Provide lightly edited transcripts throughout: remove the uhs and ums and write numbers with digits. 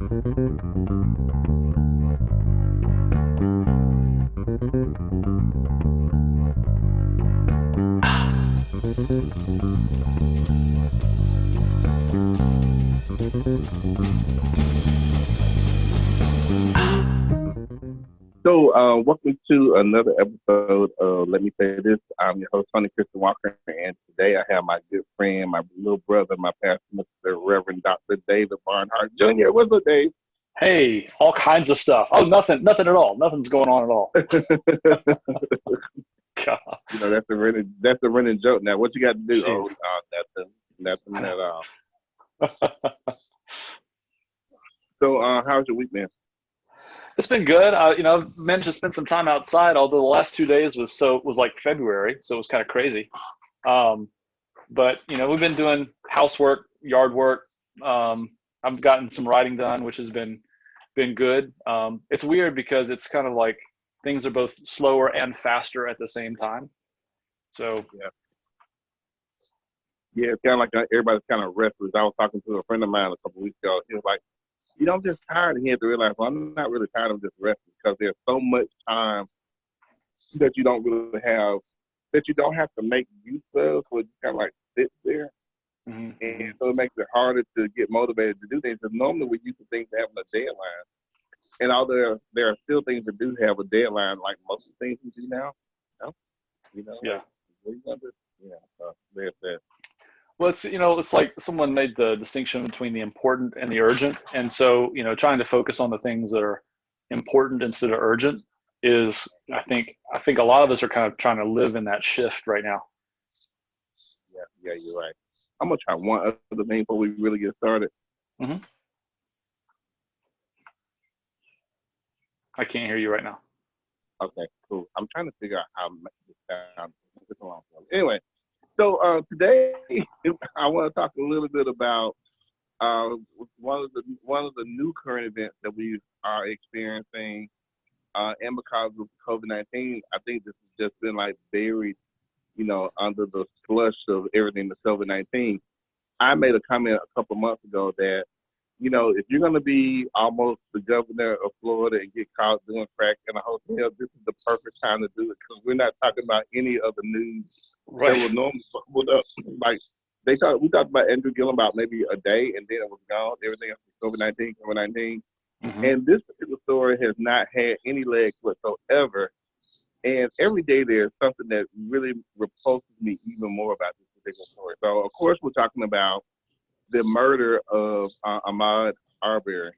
So, welcome to another episode of Let Me Say This. I'm your host, Tony Christian Walker, and today I have my good friend, my little brother, my pastor, Mr. Reverend Dr. David Barhart Jr. What's up, Dave? Hey, all kinds of stuff. Oh, nothing at all. Nothing's going on at all. God. That's a running joke. Now, what you got to do? Jeez. Nothing at all. So, how's your week, man? It's been good. I've managed to spend some time outside, although the last 2 days was like February, so it was kind of crazy. But we've been doing housework, yard work. I've gotten some writing done, which has been good. It's weird because it's kind of like things are both slower and faster at the same time. So yeah, it's kind of like everybody's kind of restless. I was talking to a friend of mine a couple of weeks ago. He was like, I'm just tired. And he had to realize, well, I'm not really tired of just resting because there's so much time that you don't really have, that you don't have to make use of, so you kind of like sit there. Mm-hmm. And so it makes it harder to get motivated to do things. Because normally we're used to things having a deadline. And although there are still things that do have a deadline, like most of the things we do now, Yeah. So there's that. Well, it's like someone made the distinction between the important and the urgent. And so, trying to focus on the things that are important instead of urgent is, I think a lot of us are kind of trying to live in that shift right now. Yeah, you're right. I'm going to try one other thing before we really get started. Mm-hmm. I can't hear you right now. Okay, cool. I'm trying to figure out how to make this sound. Anyway, so today I want to talk a little bit about one of the new current events that we are experiencing, and because of COVID-19, I think this has just been like buried, under the slush of everything that's COVID-19. I made a comment a couple months ago that, if you're going to be almost the governor of Florida and get caught doing crack in a hotel, this is the perfect time to do it because we're not talking about any of the news that will normally bubbled up. Like we talked about Andrew Gillum about maybe a day and then it was gone. Everything else was COVID-19. Mm-hmm. And this particular story has not had any legs whatsoever. And every day there's something that really repulses me even more about this particular story. So, of course, we're talking about the murder of Ahmaud Arbery,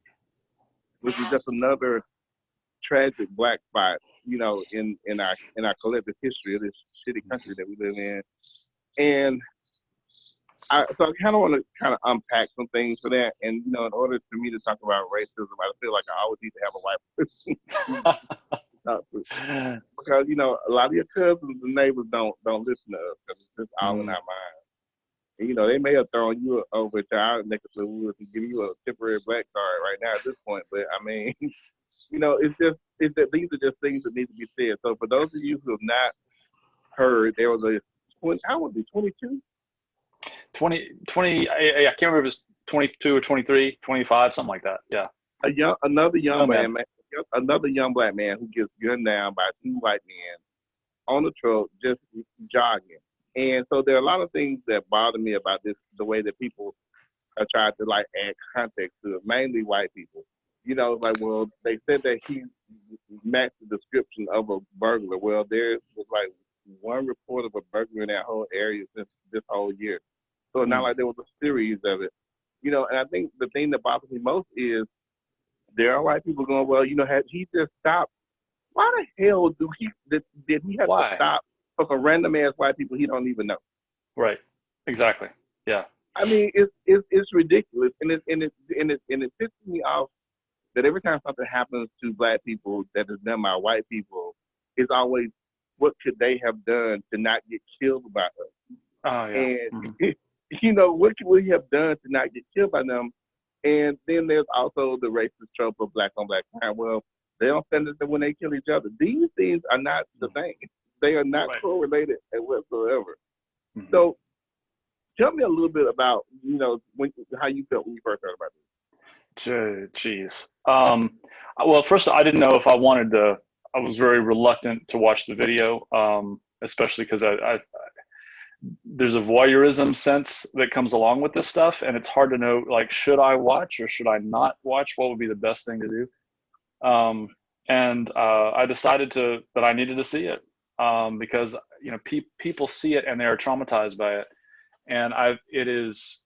which is just another tragic black spot, in our collective history of this shitty country that we live in. And I kind of want to kind of unpack some things for that. And, in order for me to talk about racism, I feel like I always need to have a white person to talk to. Because, a lot of your cousins and neighbors don't listen to us because it's just all in our minds. And, they may have thrown you over to our neck of the woods and give you a temporary black card right now at this point. But, I mean, it's that these are just things that need to be said. So for those of you who have not heard, there was a 22? 20, I can't remember if it's 22 or 23, 25, something like that. Yeah. Another young black man who gets gunned down by two white men on the truck just jogging. And so there are a lot of things that bother me about this, the way that people are trying to like add context to it, mainly white people. Well, they said that he matched the description of a burglar. Well, there was like one report of a burglar in that whole area since this whole year. So it's not like there was a series of it. And I think the thing that bothers me most is there are white people going, well, had he just stopped? Why the hell did he have to stop for some random ass white people he don't even know? Right. Exactly. Yeah. I mean, it's ridiculous, and it pisses me off that every time something happens to black people that is done by white people, it's always what could they have done to not get killed by us? Oh yeah. And what could we have done to not get killed by them? And then there's also the racist trope of black on black crime. Well, they don't send it when they kill each other. These things are not the same. They are not correlated whatsoever. Mm-hmm. So tell me a little bit about, how you felt when you first heard about this. Jeez. Well, first, I didn't know if I wanted to. I was very reluctant to watch the video, especially because there's a voyeurism sense that comes along with this stuff, and it's hard to know, like, should I watch or should I not watch? What would be the best thing to do? And I decided that I needed to see it, because people see it and they are traumatized by it, and it was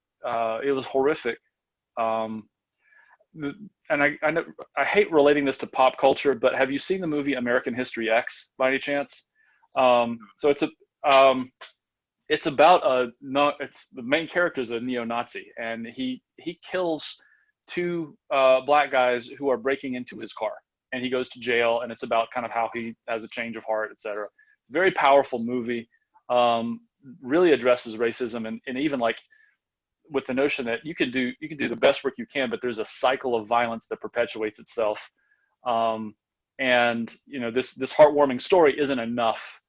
horrific. Um, and I hate relating this to pop culture, but have you seen the movie American History X by any chance? So it's about it's the main character is a neo-Nazi, and he kills two black guys who are breaking into his car, and he goes to jail, and it's about kind of how he has a change of heart, etc. Very powerful movie. Really addresses racism, and even like with the notion that you can do the best work you can, but there's a cycle of violence that perpetuates itself. And this heartwarming story isn't enough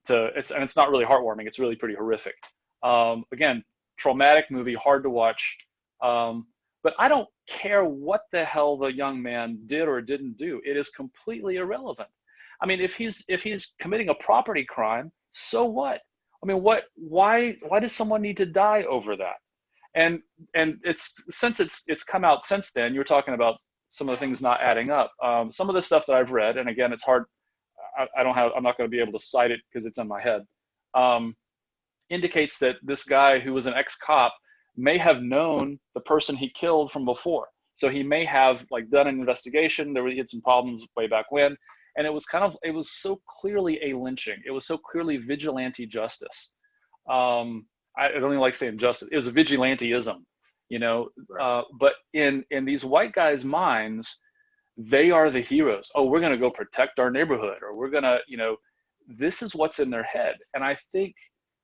and it's not really heartwarming. It's really pretty horrific. Again, traumatic movie, hard to watch. But I don't care what the hell the young man did or didn't do. It is completely irrelevant. I mean, if he's committing a property crime, so what? I mean, why does someone need to die over that? And since it's come out since then, you were talking about some of the things not adding up. Some of the stuff that I've read, and again, it's hard. I'm not going to be able to cite it because it's in my head. Indicates that this guy who was an ex-cop may have known the person he killed from before. So he may have like done an investigation. He had some problems way back when, and it was so clearly a lynching. It was so clearly vigilante justice. I don't even like saying justice. It was a vigilanteism, Right. but in these white guys' minds, they are the heroes. Oh, we're going to go protect our neighborhood, or we're going to, this is what's in their head. And I think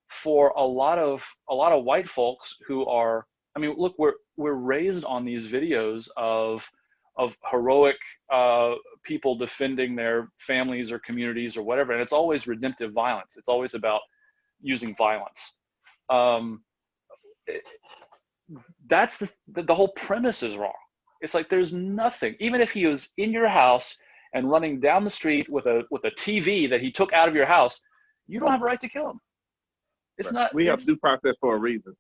for a lot of white folks who are, I mean, look, we're raised on these videos of heroic people defending their families or communities or whatever, and it's always redemptive violence. It's always about using violence. That's the whole premise is wrong. It's like there's nothing. Even if he was in your house and running down the street with a TV that he took out of your house, you don't have a right to kill him. It's Right. not. We have due process for a reason.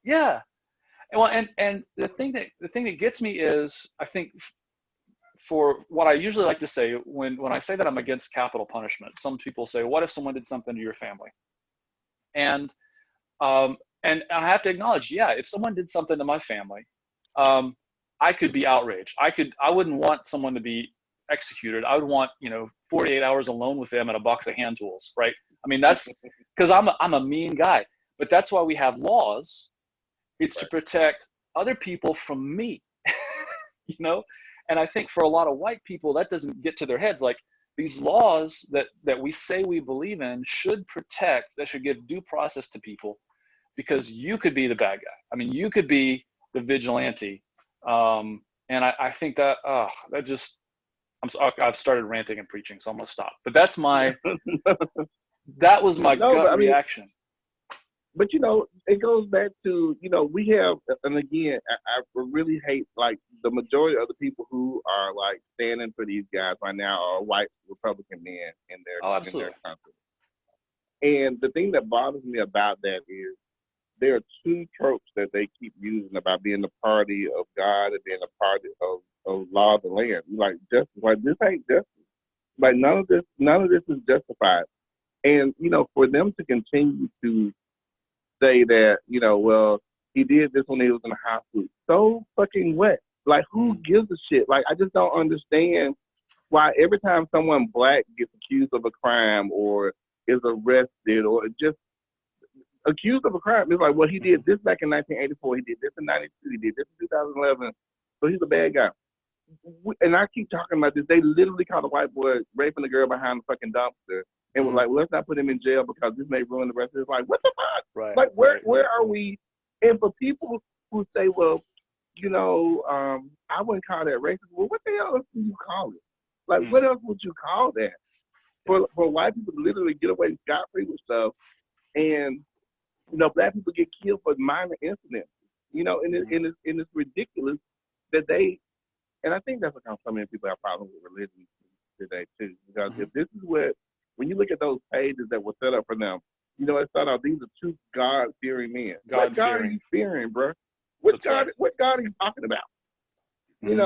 Yeah. Well, and the thing that gets me is, I think, for what I usually like to say when I say that I'm against capital punishment, some people say, what if someone did something to your family? And and I have to acknowledge, yeah, if someone did something to my family, I could be outraged. I wouldn't want someone to be executed. I would want 48 hours alone with them and a box of hand tools, right? I mean, that's because I'm a mean guy, but that's why we have laws. It's to protect other people from me, And I think for a lot of white people, that doesn't get to their heads. Like, these laws that we say we believe in should give due process to people, because you could be the bad guy. I mean, you could be the vigilante. And I think that I've started ranting and preaching, so I'm gonna stop. But that was my gut reaction. But it goes back to we have, and again, I really hate, like, the majority of the people who are like standing for these guys right now are white Republican men in their country. And the thing that bothers me about that is there are two tropes that they keep using about being the party of God and being a party of law of the land. Like, justice, like, this ain't justice. Like, none of this is justified. And for them to continue to say that, well, he did this when he was in high school. So fucking what? Like, who gives a shit? Like, I just don't understand why every time someone black gets accused of a crime or is arrested or just accused of a crime, it's like, well, he did this back in 1984, he did this in 92, he did this in 2011, so he's a bad guy. And I keep talking about this. They literally caught a white boy raping a girl behind the fucking dumpster and was like, well, let's not put him in jail because this may ruin the rest of his life. What the fuck? Right. Like, where are we? And for people who say, well, I wouldn't call that racist. Well, what the hell else do you call it? Like, what else would you call that? For white people to literally get away scot-free with stuff, and black people get killed for minor incidents. And it's ridiculous that they And I think that's how so many people have problems with religion today too. Because Mm-hmm. if this is what, when you look at those pages that were set up for them, it started out, these are two God-fearing men. What God are God-fearing. you fearing, bro? What That's God? right. What God are you talking about? Mm-hmm.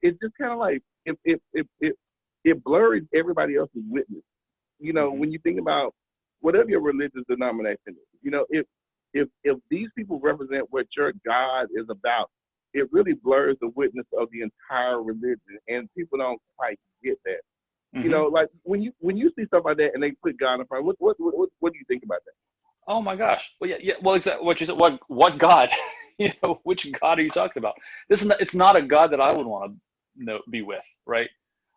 It's just kind of like it blurs everybody else's witness. Mm-hmm. When you think about whatever your religious denomination is, if these people represent what your God is about, it really blurs the witness of the entire religion, and people don't quite get that. Mm-hmm. Like when you see stuff like that and they put God in front, what do you think about that? Oh my gosh. Well, yeah. Well, exactly what you said. What God? Which God are you talking about? It's not a God that I would want to be with, right?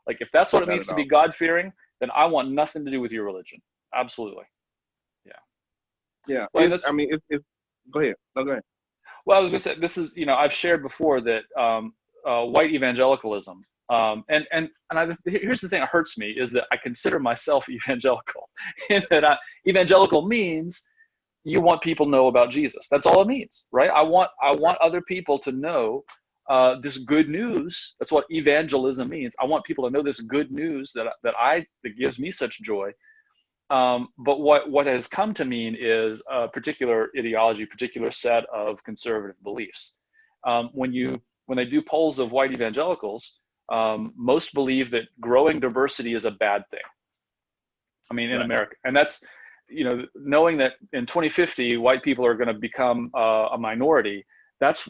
Like if that's what it Not means at to be all. God-fearing, then I want nothing to do with your religion. Absolutely. Yeah. Yeah, Well, and that's it's. Go ahead. No, go ahead. well, I was going to say this is I've shared before that white evangelicalism. Here's the thing that hurts me is that I consider myself evangelical, in that evangelical means you want people to know about Jesus. That's all it means, right? I want other people to know this good news. That's what evangelism means. I want people to know this good news that gives me such joy. But what has come to mean is a particular ideology, particular set of conservative beliefs. When they do polls of white evangelicals, most believe that growing diversity is a bad thing. I mean, in Right. America, and that's knowing that in 2050 white people are going to become a minority. That's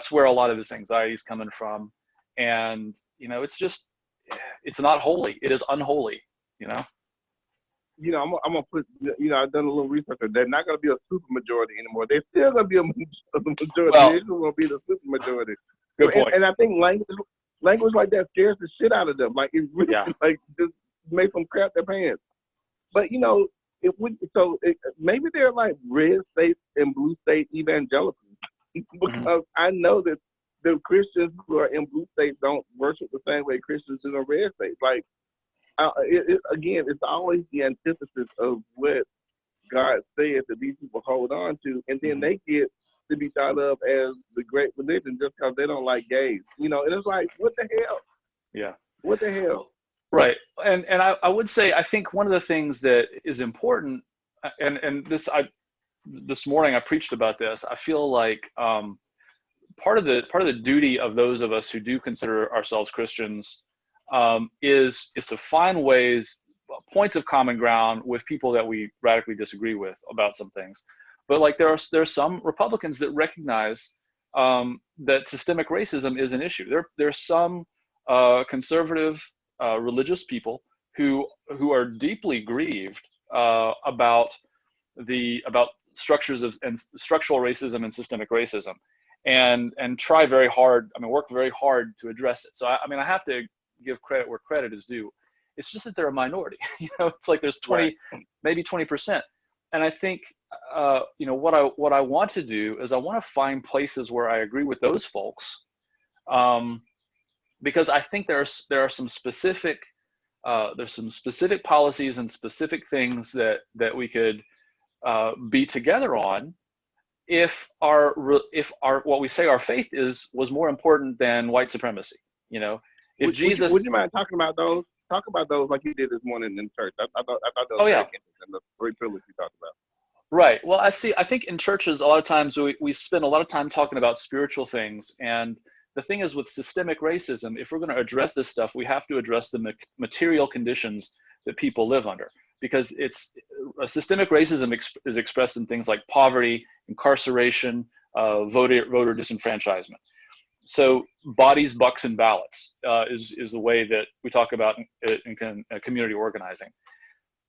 where a lot of this anxiety is coming from, and it's not holy. It is unholy. You know. I'm gonna put. I've done a little research. They're not gonna be a super majority anymore. They're still gonna be a majority. Well, They're just gonna be the super majority. good point. And I think language like that scares the shit out of them. Like it really, Yeah. like just make them crap their pants. But maybe they're like red state and blue state evangelicals Mm-hmm. because I know that the Christians who are in blue states don't worship the same way Christians do in red states. Like again, it's always the antithesis of what God said that these people hold on to, and then Mm-hmm. they get to be thought of as the great religion just because they don't like gays. And it's like, what the hell? Yeah. What the hell? Right. And I would say I think one of the things that is important, and this morning I preached about this. I feel like part of the duty of those of us who do consider ourselves Christians is to find points of common ground with people that we radically disagree with about some things. But like there's some Republicans that recognize that systemic racism is an issue. There's some conservative religious people who are deeply grieved about structures and structural racism and systemic racism, and try very hard. I mean, work very hard to address it. So I mean, I have to give credit where credit is due. It's just that they're a minority. It's like there's 20, Right. maybe 20%. And I think what I want to do is I want to find places where I agree with those folks, because I think there are some specific there's some specific policies and specific things that we could be together on if our what we say our faith was more important than white supremacy. If Would Jesus. you mind talking about those? Talk about those like you did this morning in church. I thought that was Oh very yeah. interesting. The three pillars you talked about. Right. Well, I think in churches a lot of times we spend a lot of time talking about spiritual things, and the thing is with systemic racism, if we're going to address this stuff, we have to address the material conditions that people live under, because it's systemic racism is expressed in things like poverty, incarceration, voter disenfranchisement. So bodies, bucks, and ballots is the way that we talk about in community organizing.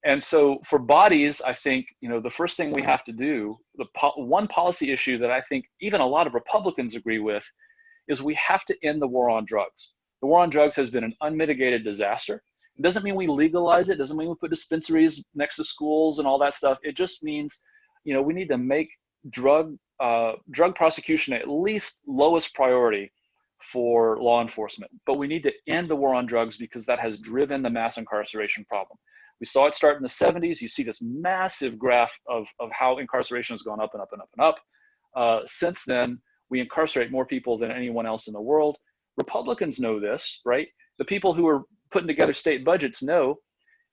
And so for bodies, I think, the first thing we have to do, one policy issue that I think even a lot of Republicans agree with, is we have to end the war on drugs. The war on drugs has been an unmitigated disaster. It doesn't mean we legalize it. It doesn't mean we put dispensaries next to schools and all that stuff. It just means, we need to make drug prosecution at least lowest priority for law enforcement. But we need to end the war on drugs because that has driven the mass incarceration problem. We saw it start in the 70s. You see this massive graph of how incarceration has gone up and up and up and up. Since then, We incarcerate more people than anyone else in the world. Republicans know this, right? The people who are putting together state budgets know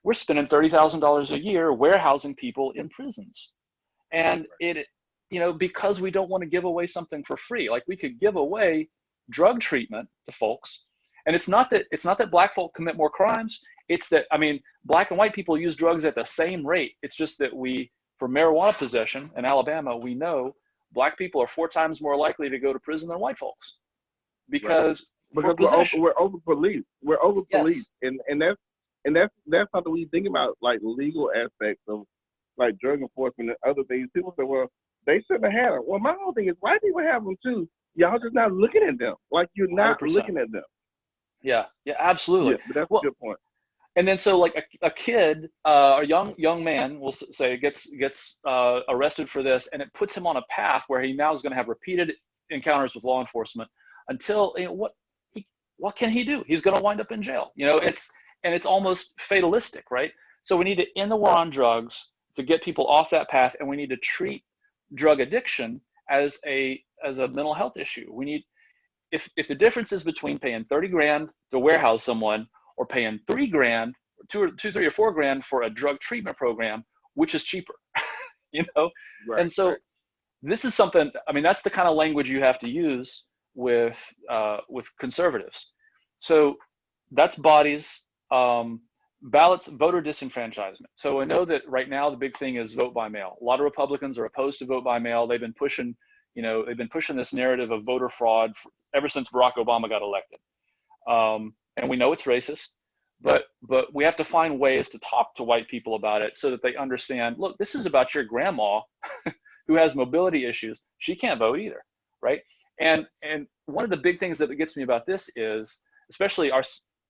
we're spending $30,000 a year warehousing people in prisons. And it, because we don't want to give away something for free. Like, we could give away drug treatment to folks. And it's not that black folk commit more crimes. It's that, black and white people use drugs at the same rate. It's just that for marijuana possession in Alabama, we know black people are 4 times more likely to go to prison than white folks because we're over police. We're over police, and that's something we think about, like legal aspects of like drug enforcement and other things. People say, well, they shouldn't have had them. Well, my whole thing is white people have them too. Y'all just not looking at them. Like, you're not 100%. looking at them. Yeah, absolutely. Yeah, but that's a good point. And then so like a kid, a young man, we'll say, gets arrested for this, and it puts him on a path where he now is going to have repeated encounters with law enforcement until what can he do? He's going to wind up in jail. It's almost fatalistic, right? So we need to end the war on drugs to get people off that path, and we need to treat drug addiction as a mental health issue. We need, if the difference is between paying $30,000 to warehouse someone or paying $3,000, $2, $3, or $4,000 for a drug treatment program, which is cheaper, Right, and so this is something. That's the kind of language you have to use with conservatives. So that's bodies, ballots, voter disenfranchisement. So I know that right now the big thing is vote by mail. A lot of Republicans are opposed to vote by mail. They've been pushing this narrative of voter fraud ever since Barack Obama got elected. And we know it's racist, but we have to find ways to talk to white people about it so that they understand, look, this is about your grandma who has mobility issues. She can't vote either, right? And one of the big things that gets me about this is, especially our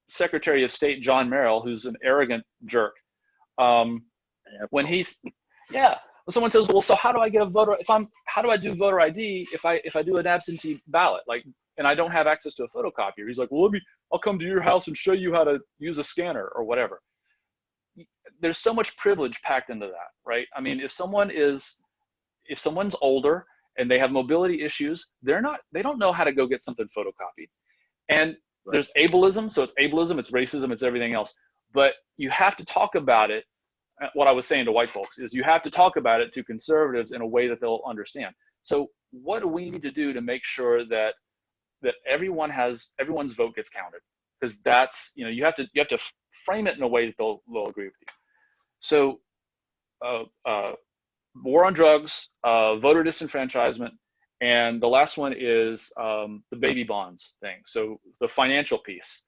Secretary of State, John Merrill, who's an arrogant jerk. When someone says, well, so how do I get a voter? How do I do voter ID if I do an absentee ballot? And I don't have access to a photocopier. He's like, well, I'll come to your house and show you how to use a scanner or whatever. There's so much privilege packed into that, right? If someone's older and they have mobility issues, they don't know how to go get something photocopied. And there's ableism. So it's ableism, it's racism, it's everything else. But you have to talk about it. What I was saying to white folks is you have to talk about it to conservatives in a way that they'll understand. So what do we need to do to make sure that everyone's vote gets counted? Because that's, you have to frame it in a way that they'll agree with you. So war on drugs, voter disenfranchisement, and the last one is the baby bonds thing. So the financial piece.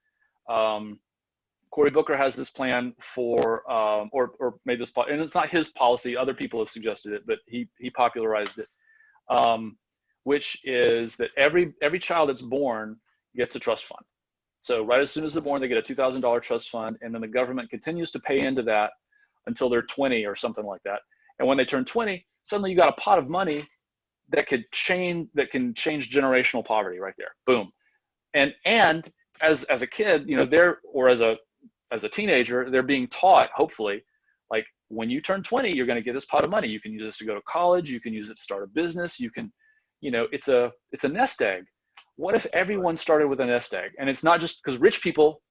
Cory Booker has this plan for, or made this, and it's not his policy. Other people have suggested it, but he popularized it, which is that every child that's born gets a trust fund. So right as soon as they're born, they get a $2,000 trust fund, and then the government continues to pay into that until they're 20 or something like that. And when they turn 20, suddenly you got a pot of money that can change generational poverty right there. Boom. And as a kid, or as a teenager, they're being taught, hopefully, like, when you turn 20, you're going to get this pot of money. You can use this to go to college. You can use it to start a business. You can, it's a nest egg. What if everyone started with a nest egg? And it's not just because rich people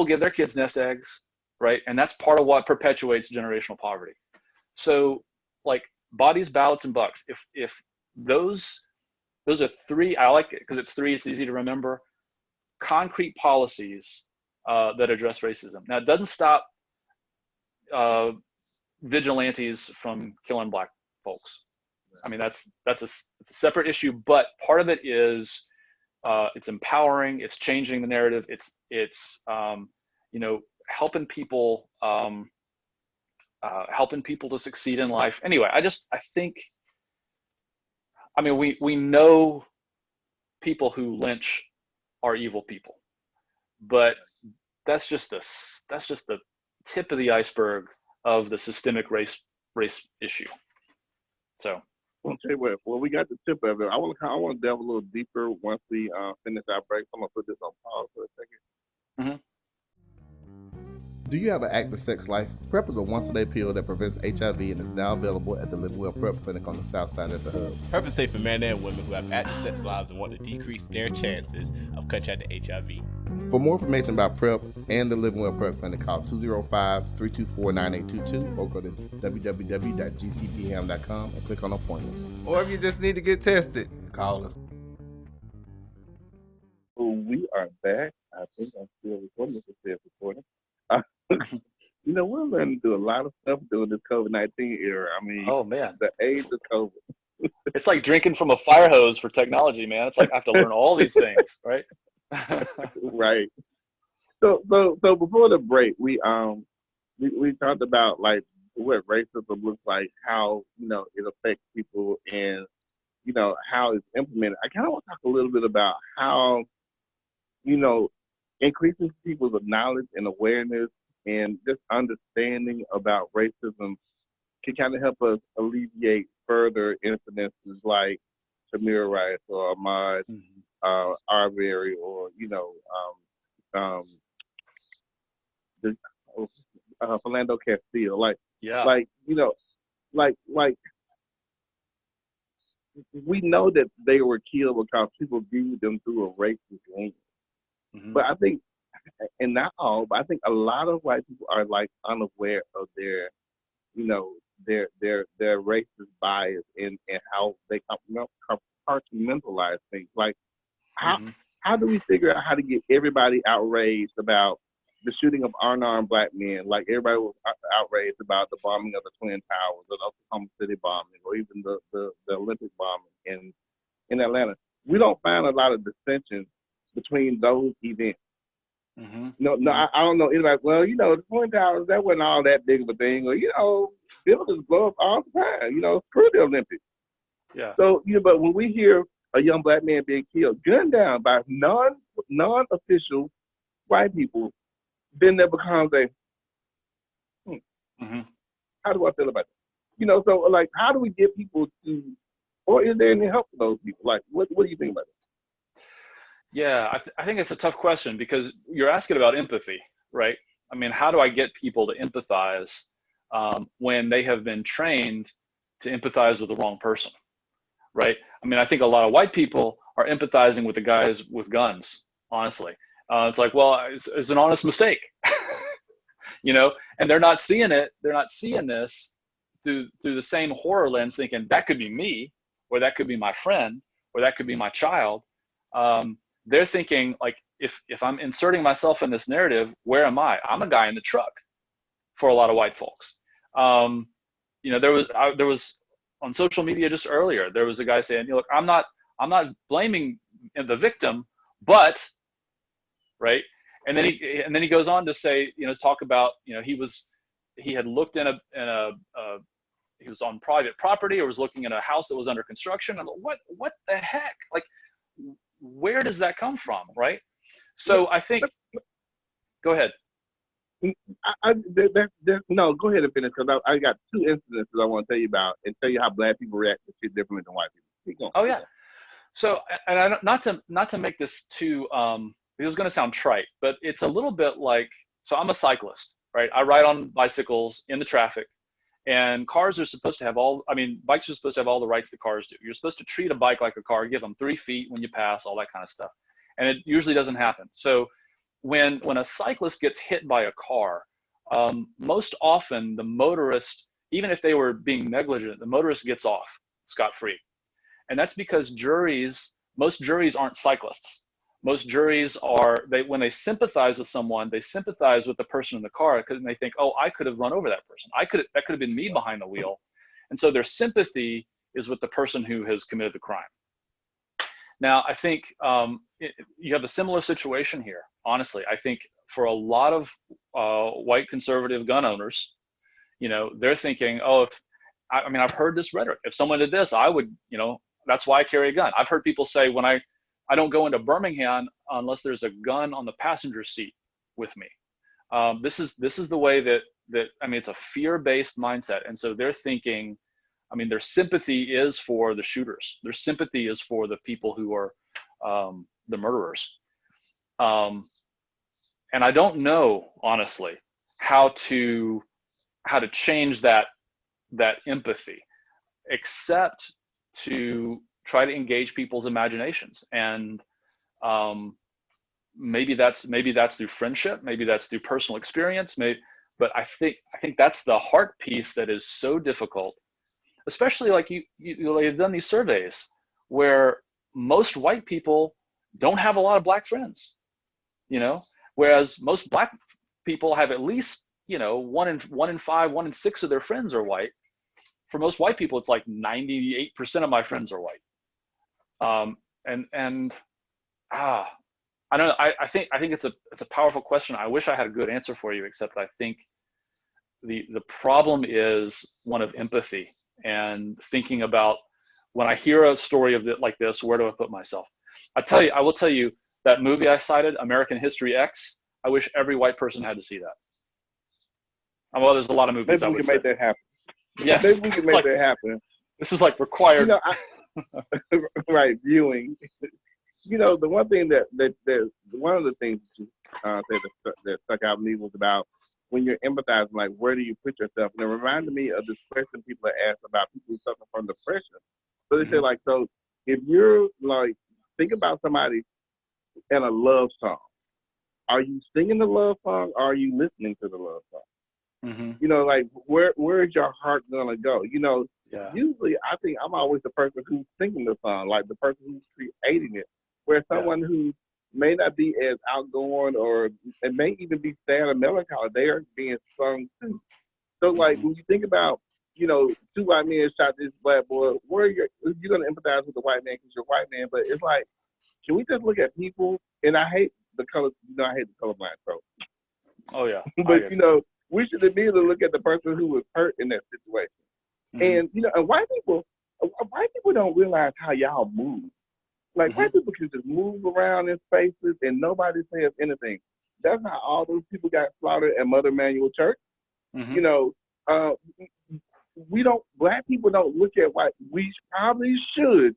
give their kids nest eggs, right? And that's part of what perpetuates generational poverty. So, like, bodies, ballots, and bucks. If those are 3, I like it because it's 3. It's easy to remember. Concrete policies that address racism. Now, it doesn't stop vigilantes from killing black folks. That's a separate issue, but part of it is it's empowering, it's changing the narrative, it's helping people to succeed in life. Anyway, I think we know people who lynch are evil people, but that's just the tip of the iceberg of the systemic race issue. So I'll tell you what, well, we got the tip of it. I want to delve a little deeper once we finish our break. So I'm going to put this on pause for a second. Mm-hmm. Do you have an active sex life? PrEP is a once-a-day pill that prevents HIV and is now available at the Live Well PrEP Clinic on the south side of the hub. PrEP is safe for men and women who have active sex lives and want to decrease their chances of contracting HIV. For more information about PrEP and the Live Well PrEP Clinic, call 205-324-9822 or go to www.gcpham.com and click on appointments. Or if you just need to get tested, call us. We are back. I think I'm still recording. This is still recording. We're learning to do a lot of stuff during this COVID-19 era. I mean, Oh man, the age of COVID. it's like drinking from a fire hose for technology, man. It's like I have to learn all these things, right? Right. So before the break, we talked about like what racism looks like, how it affects people, and how it's implemented. I kind of want to talk a little bit about how increasing people's knowledge and awareness and just understanding about racism can kind of help us alleviate further incidences like Tamir Rice or Ahmaud Arbery or Philando Castile. We know that they were killed because people viewed them through a racist lens. Mm-hmm. But I think, and not all, but I think a lot of white people are like unaware of their racist bias and how they compartmentalize things. Like how do we figure out how to get everybody outraged about the shooting of unarmed black men? Like everybody was outraged about the bombing of the Twin Towers, or the Oklahoma City bombing, or even the Olympic bombing in Atlanta. We don't find a lot of dissension between those events. I don't know anybody. Well, the Twin Towers, that wasn't all that big of a thing, or buildings blow up all the time. Screw the Olympics. Yeah. So but when we hear a young black man being killed, gunned down by non-official white people, then there becomes a how do I feel about that? So like, how do we get people to, or is there any help for those people? Like, what do you think about it? Yeah, I think it's a tough question because you're asking about empathy, right? I mean, how do I get people to empathize when they have been trained to empathize with the wrong person, right? I mean, I think a lot of white people are empathizing with the guys with guns, honestly. It's like, well, it's an honest mistake, and they're not seeing it. They're not seeing this through the same horror lens, thinking that could be me, or that could be my friend, or that could be my child. They're thinking like, if I'm inserting myself in this narrative, where am I? I'm a guy in the truck for a lot of white folks. There was on social media just earlier, there was a guy saying, look, I'm not blaming the victim, but right. And then he goes on to say, talk about, he had looked he was on private property or was looking at a house that was under construction. I'm like, what the heck? Like, where does that come from, right? So I think, go ahead. No, go ahead and finish, because I got two instances I want to tell you about and tell you how black people react to shit differently than white people. Keep going. Oh yeah. So, and not to make this too, this is going to sound trite, but it's a little bit like, so I'm a cyclist, right? I ride on bicycles in the traffic. And bikes are supposed to have all the rights that cars do. You're supposed to treat a bike like a car, give them 3 feet when you pass, all that kind of stuff. And it usually doesn't happen. So when a cyclist gets hit by a car, most often the motorist, even if they were being negligent, the motorist gets off scot-free. And that's because most juries aren't cyclists. Most juries when they sympathize with someone, they sympathize with the person in the car because they think, oh, I could have run over that person. That could have been me behind the wheel. And so their sympathy is with the person who has committed the crime. Now, I think you have a similar situation here. Honestly, I think for a lot of white conservative gun owners, they're thinking, oh, I've heard this rhetoric. If someone did this, I would, that's why I carry a gun. I've heard people say when I don't go into Birmingham unless there's a gun on the passenger seat with me. This is the way that it's a fear-based mindset. And so they're thinking, their sympathy is for the shooters. Their sympathy is for the people who are the murderers. And I don't know, honestly, how to change that empathy, except to try to engage people's imaginations. And maybe that's through friendship, maybe that's through personal experience, but I think that's the heart piece that is so difficult, especially like you've done these surveys where most white people don't have a lot of black friends, whereas most black people have at least, 1 in 5, 1 in 6 of their friends are white. For most white people, it's like 98% of my friends are white. I don't know. I think it's a powerful question. I wish I had a good answer for you, except I think the problem is one of empathy and thinking about, when I hear a story of it like this, where do I put myself? I will tell you that movie I cited, American History X. I wish every white person had to see that. Well, there's a lot of movies. Maybe we can make that happen. Yes, Maybe we can make that happen. This is like required. Right, viewing. The one thing that one of the things that stuck out to me was about when you're empathizing, like, where do you put yourself? And it reminded me of this question people ask about people who suffer from depression. So they say, like, so if you're like, think about somebody in a love song. Are you singing the love song, or are you listening to the love song? Mm-hmm. Like, where's your heart gonna go? Yeah. Usually I think I'm always the person who's singing the song, like the person who's creating it. Where someone who may not be as outgoing, or it may even be sad or melancholy, they are being sung too. So, like, when you think about, 2 white men shot this black boy, you're going to empathize with the white man because you're a white man, but it's like, can we just look at people? And I hate the color, I hate the colorblind trope. Oh, yeah. But, we should be able to look at the person who was hurt in that situation. Mm-hmm. And, and white people don't realize how y'all move. Like, white people can just move around in spaces and nobody says anything. That's how all those people got slaughtered at Mother Emanuel Church. Mm-hmm. Black people don't look at white. We probably should,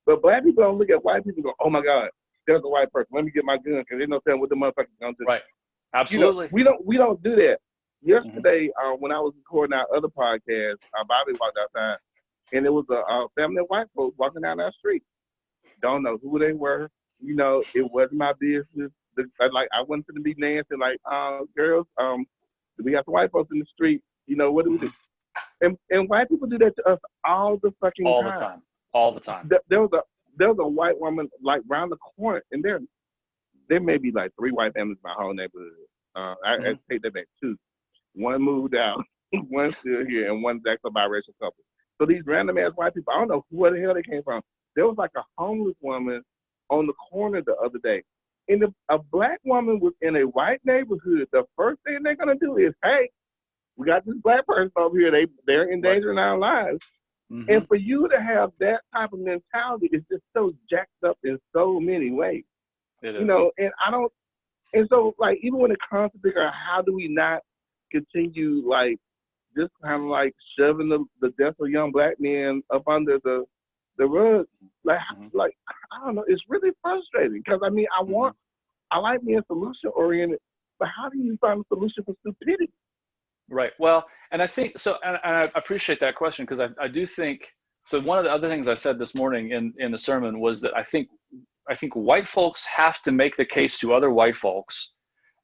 but black people don't look at white people and go, oh my God, there's a white person. Let me get my gun, because they don't tell what the motherfucker's gonna do. Right. Absolutely. We don't do that. Yesterday, when I was recording our other podcast, Bobby walked outside, and it was a family of white folks walking down our street. Don't know who they were. It wasn't my business. I wasn't going to be Nancy, like, girls, we got some white folks in the street. What do we do? And white people do that to us all the fucking time. All the time. There was a white woman, like, round the corner, and there may be like 3 white families in my whole neighborhood. I take that back, 2. One moved out, one's still here, and one's actually a biracial couple. So these random ass white people, I don't know where the hell they came from. There was like a homeless woman on the corner the other day. And if a black woman was in a white neighborhood, the first thing they're going to do is, hey, we got this black person over here. They're endangering our lives. Mm-hmm. And for you to have that type of mentality is just so jacked up in so many ways. It is. And so, like, even when it comes to figure out how do we not continue, like, just kind of like shoving the death of young black men up under the rug, like, I don't know, it's really frustrating, because I like being solution oriented, but how do you find a solution for stupidity? Right. Well, and I think so, and I appreciate that question, because I do think so. One of the other things I said this morning in the sermon was that I think white folks have to make the case to other white folks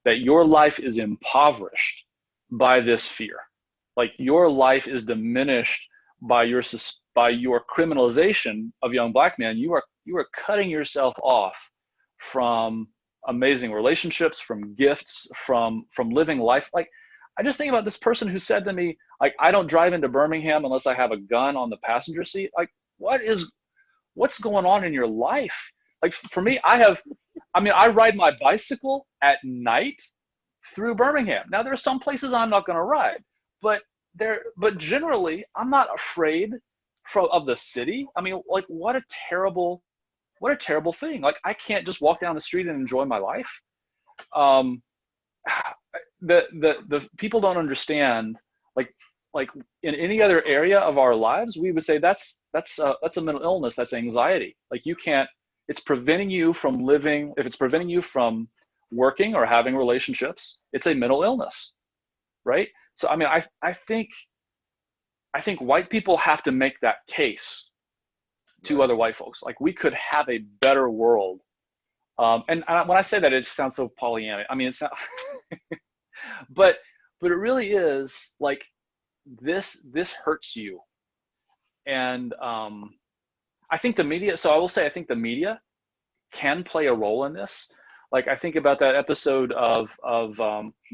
that your life is impoverished by this fear. Like, your life is diminished by your criminalization of young black men. You are cutting yourself off from amazing relationships, from gifts, from living life. Like, I just think about this person who said to me, like, I don't drive into Birmingham unless I have a gun on the passenger seat. Like, what's going on in your life? Like, for me, I ride my bicycle at night through Birmingham. Now, there are some places I'm not going to ride, but generally, I'm not afraid of the city. I mean, like, what a terrible thing. Like, I can't just walk down the street and enjoy my life. The people don't understand, like in any other area of our lives, we would say that's a mental illness. That's anxiety. Like, it's preventing you from living. If it's preventing you from working or having relationships, it's a mental illness. right? So I mean, I think white people have to make that case to other white folks. Like, we could have a better world. When I say that, it just sounds so Pollyanna. I mean, it's not, but it really is like, this hurts you. And I think the media. So I will say, I think the media can play a role in this. Like, I think about that episode of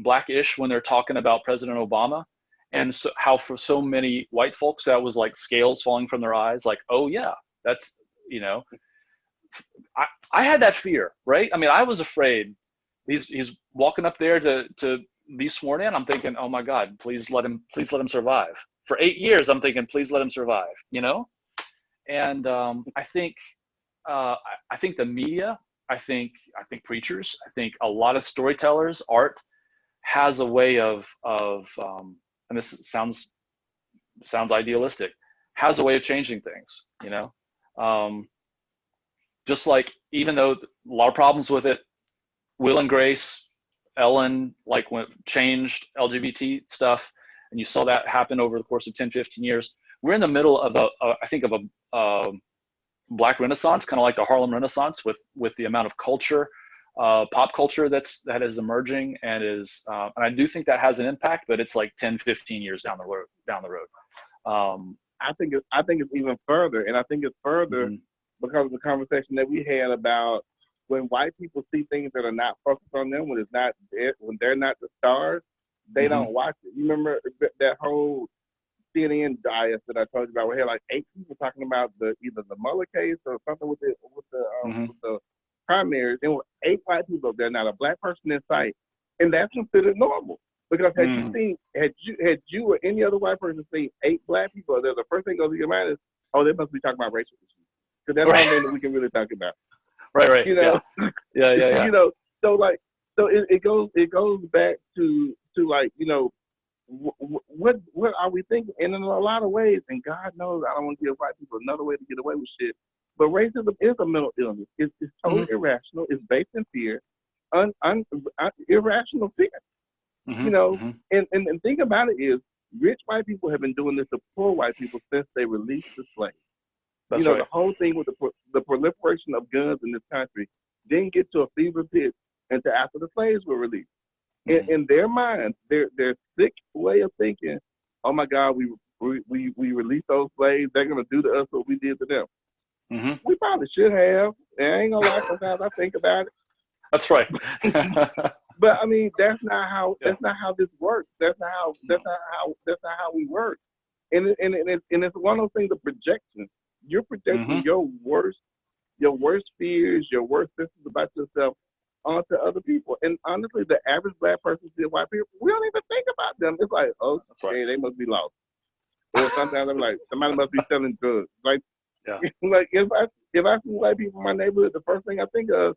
Blackish, when they're talking about President Obama, and so how for so many white folks that was like scales falling from their eyes. Like, oh yeah, that's, you know, I had that fear, right? I mean, I was afraid. He's walking up there to be sworn in. I'm thinking, oh my God, please let him survive. For 8 years, I'm thinking, please let him survive, you know? And I think the media, I think preachers, I think a lot of storytellers, art has a way of and this sounds idealistic, has a way of changing things, you know? Just like, even though a lot of problems with it, Will and Grace, Ellen, like, when changed LGBT stuff, and you saw that happen over the course of 10, 15 years. We're in the middle of I think of a Black Renaissance, kind of like the Harlem Renaissance, with the amount of culture, pop culture that is emerging, and and I do think that has an impact, but it's like 10, 15 years down the road. I think it's even further, and I think it's further because of the conversation that we had about when white people see things that are not focused on them, when they're not the stars, they don't watch it. You remember that whole CNN bias that I told you about? We had like 8 people talking about either the Mueller case or something with the primaries. There were 8 white people up there, not a black person in sight, and that's considered normal. Because had you or any other white person seen 8 black people there, the first thing that goes to your mind is, oh, they must be talking about racial issues, because that's the only thing that we can really talk about. Right. You know. Yeah. You know. So it goes back to like, you know, what are we thinking? And in a lot of ways, and God knows I don't want to give white people another way to get away with shit, but racism is a mental illness. It's totally irrational. It's based in fear, irrational fear. You know, and think about it is, rich white people have been doing this to poor white people since they released the slaves. That's you know, right. The whole thing with the proliferation of guns in this country didn't get to a fever pitch until after the slaves were released. In their minds, their sick way of thinking, oh my God, we released those slaves, they're gonna do to us what we did to them. We probably should have. And I ain't gonna lie, sometimes I think about it. That's right. But I mean, that's not how this works. That's not how we work. And it's one of those things of projection. You're projecting your worst fears, your worst senses about yourself onto other people. And honestly, the average black person sees white people, we don't even think about them. It's like, oh, okay, they must be lost. Or sometimes I'm like, somebody must be selling drugs. Like, like if I see white people in my neighborhood, the first thing I think of,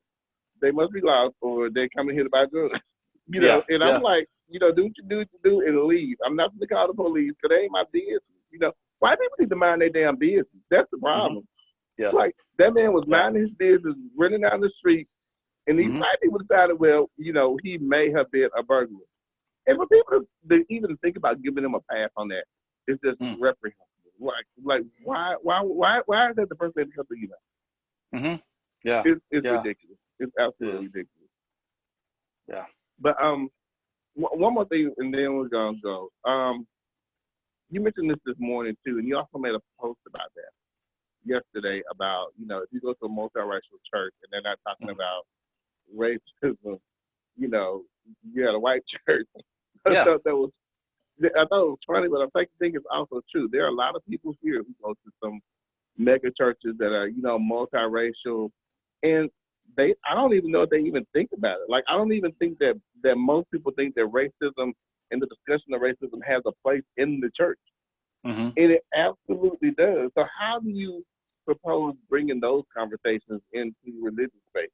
they must be lost, or they coming here to buy drugs. You know, I'm like, you know, do what you do and leave. I'm not going to call the police, because they ain't my business. You know, white people need to mind their damn business. That's the problem. Like, that man was minding his business, running down the street, and these white people decided, well, you know, he may have been a burglar. And for people to even think about giving him a pass on that, it's just reprehensible. Like why is that the first thing that comes to you now? It's ridiculous. It's absolutely ridiculous. Yeah. But one more thing, and then we're gonna go. You mentioned this morning too, and you also made a post about that yesterday about, you know, if you go to a multiracial church and they're not talking about racism, you know, you had a white church. I thought it was funny, but I think it's also true. There are a lot of people here who go to some mega churches that are, you know, multiracial, and I don't even know if they even think about it. Like, I don't even think that most people think that racism and the discussion of racism has a place in the church. And it absolutely does. So how do you propose bringing those conversations into religious space?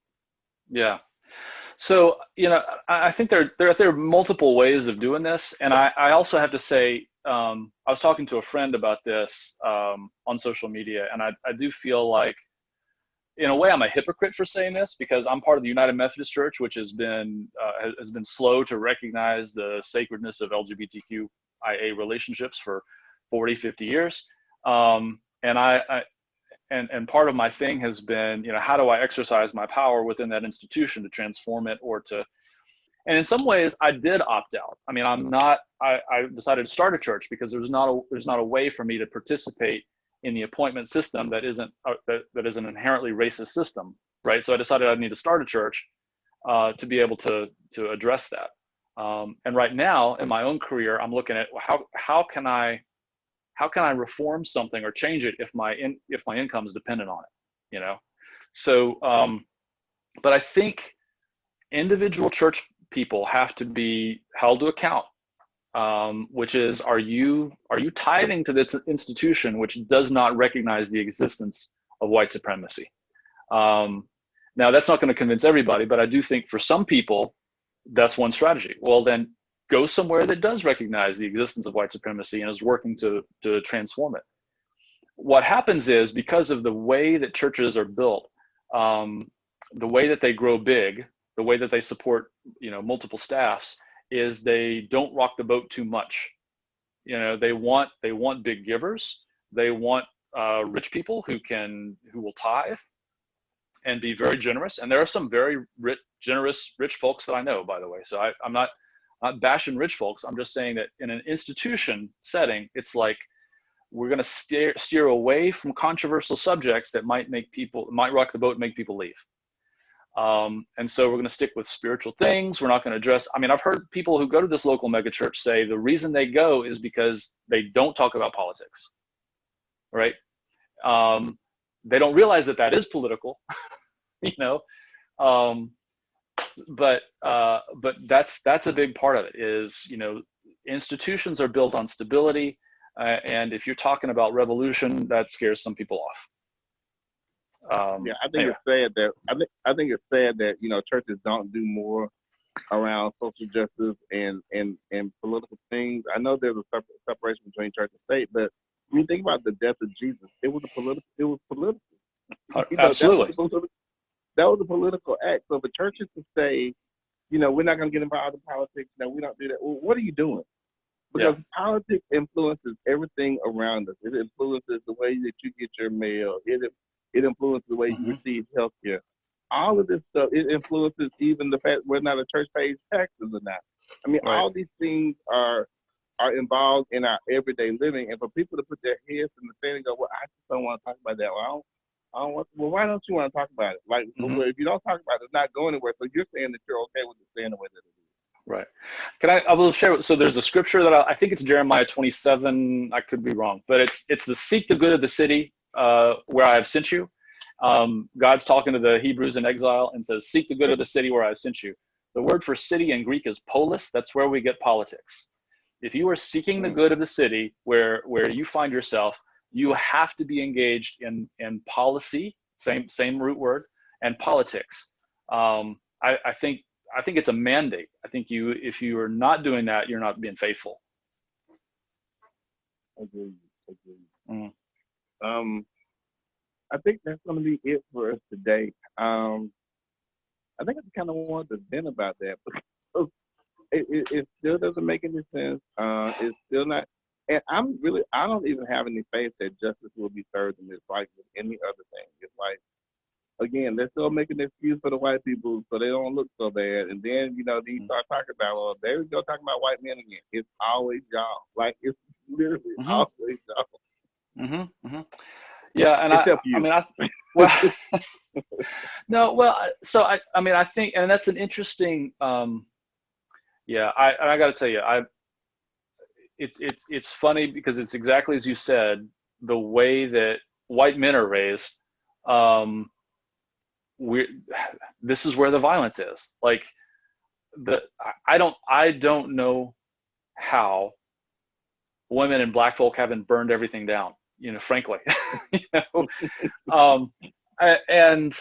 Yeah. So, you know, I think there are multiple ways of doing this. And I also have to say, I was talking to a friend about this on social media, and I do feel like in a way, I'm a hypocrite for saying this because I'm part of the United Methodist Church, which has been slow to recognize the sacredness of LGBTQIA relationships for 40, 50 years. And and part of my thing has been, how do I exercise my power within that institution to transform it and in some ways I did opt out. I mean, I decided to start a church because there's not a way for me to participate in the appointment system that isn't that is an inherently racist system, right? So I decided I need to start a church to be able to address that. And right now in my own career, I'm looking at how can I reform something or change it if my income is dependent on it, So, but I think individual church people have to be held to account. Which is, are you tithing to this institution which does not recognize the existence of white supremacy? Now, that's not going to convince everybody, but I do think for some people, that's one strategy. Well, then go somewhere that does recognize the existence of white supremacy and is working to transform it. What happens is, because of the way that churches are built, the way that they grow big, the way that they support, multiple staffs, is they don't rock the boat too much. They want big givers. They want rich people who will tithe and be very generous. And there are some very generous rich folks that I know, by the way. So I'm not bashing rich folks. I'm just saying that in an institution setting, it's like we're going to steer away from controversial subjects that might rock the boat and make people leave. And so we're going to stick with spiritual things. We're not going to address, I've heard people who go to this local megachurch say the reason they go is because they don't talk about politics, right? They don't realize that is political, but that's a big part of it is, institutions are built on stability. And if you're talking about revolution, that scares some people off. I think it's sad that I think it's sad that churches don't do more around social justice and political things. I know there's a separation between church and state, but when you think about the death of Jesus, it was political. Absolutely, that was a political act. So for churches to say, we're not going to get involved in politics, no, we don't do that. Well, what are you doing? Because politics influences everything around us. It influences the way that you get your mail. It influences the way you receive healthcare. All of this stuff, it influences even the fact whether or not a church pays taxes or not. Right. All these things are involved in our everyday living. And for people to put their heads in the sand and go, well, I just don't want to talk about that. Well, I don't want to, well, why don't you want to talk about it? Like, well, if you don't talk about it, it's not going anywhere. So you're saying that you're okay with it staying the way that it is. Right. I will share. So there's a scripture that I think it's Jeremiah 27. I could be wrong, but it's the seek the good of the city where I have sent you. God's talking to the Hebrews in exile and says, seek the good of the city where I've sent you. The word for city in Greek is polis. That's where we get politics. If you are seeking the good of the city where you find yourself, you have to be engaged in policy, same root word, and politics. I think it's a mandate. I think if you are not doing that, you're not being faithful. Agreed. I think that's going to be it for us today. I think I kind of wanted to vent about that because it still doesn't make any sense. It's still not, and I don't even have any faith that justice will be served in this like with any other thing. It's like, again, they're still making an excuse for the white people so they don't look so bad. And then, you start talking about, well, there we go talking about white men again. It's always y'all. Like, it's literally always y'all. Yeah, and except you. So I think, and that's an interesting, I got to tell you, it's funny because it's exactly as you said, the way that white men are raised. This is where the violence is. Like I don't know how women and black folk haven't burned everything down, frankly, and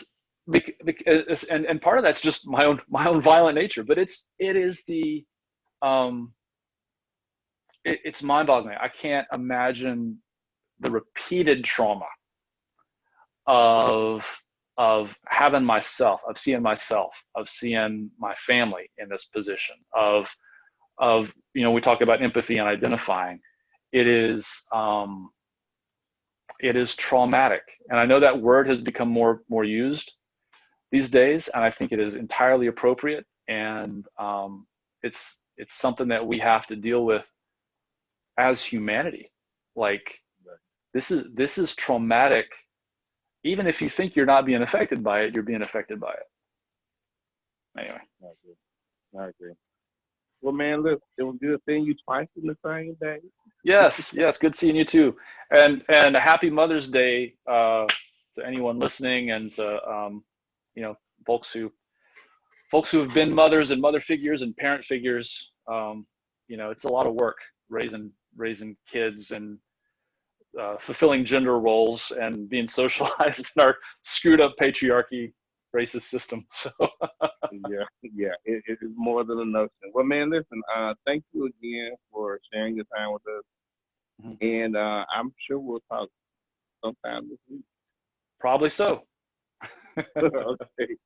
part of that's just my own violent nature, but it's mind-boggling. I can't imagine the repeated trauma of of having myself, of seeing myself, of seeing my family in this position, of we talk about empathy and identifying. It is traumatic, and I know that word has become more used these days, and I think it is entirely appropriate. And it's something that we have to deal with as humanity. Like, this is traumatic. Even if you think you're not being affected by it, you're being affected by it. Anyway. I agree. Well, man, look, it was good seeing you twice in the same day. Yes, good seeing you too. And a happy Mother's Day to anyone listening, and to folks who have been mothers and mother figures and parent figures. It's a lot of work raising kids and fulfilling gender roles and being socialized in our screwed up patriarchy racist system. So yeah, it is more than a notion. Well, man, listen, thank you again for sharing your time with us. Mhm. And I'm sure we'll talk sometime this week. Probably so. Okay.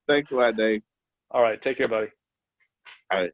Thanks a lot, Dave. All right. Take care, buddy. All right.